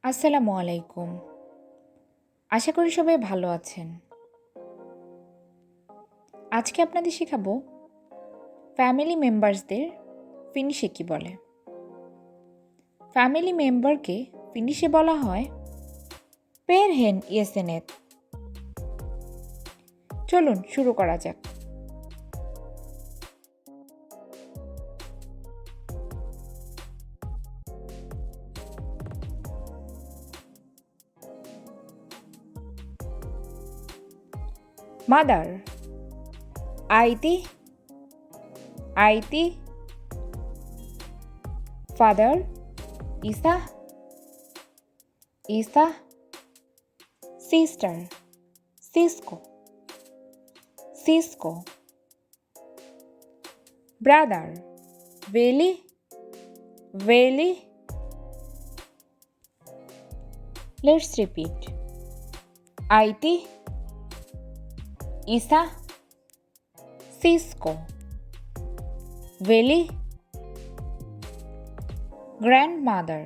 আসসালামু আলাইকুম। আশা করি সবাই ভালো আছেন। আজকে আপনাদের শেখাবো ফ্যামিলি মেম্বার্সদের ফিনিশে কি বলে। ফ্যামিলি মেম্বারকে ফিনিশে বলা হয় পেরহেন ইয়েসেনেত। চলুন শুরু করা যাক। মাদার আইতি আইতি, ফাদার ইসা ইসা, সিস্টার সিসকো সিসকো, ব্রাদার ভেলি ভেলি। Let's repeat. Aiti, Isa, Cisco, Veli, grandmother,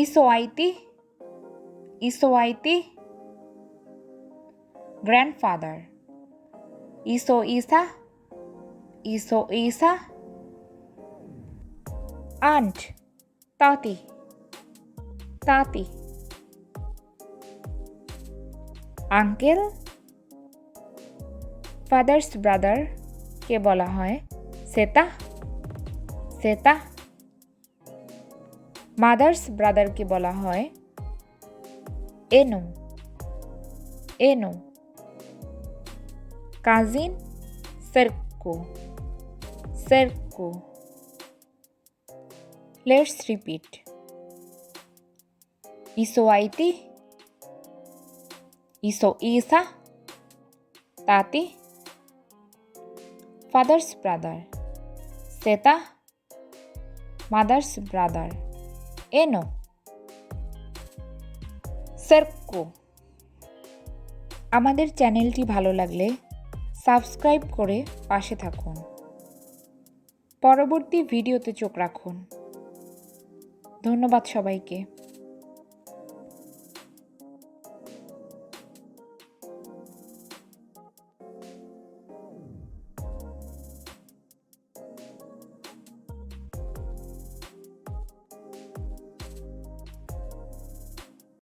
Isoaiti, Isoaiti, grandfather, Iso Isa, Iso Isa, aunt, Tati, Tati, uncle father's brother কে বলা হয় সেতা সেতা, মাদার্স ব্রাদারকে বলা হয় এনো এনো, কাজিন সেরকো সেরকো। Let's repeat. ইসোআইতি, Iso Isa, Tati, father's brother, Seta, mother's brother, Eno, Serko। আমাদের চ্যানেলটি ভালো লাগলে সাবস্ক্রাইব করে পাশে থাকুন। পরবর্তী ভিডিওতে চোখ রাখুন। ধন্যবাদ সবাইকে।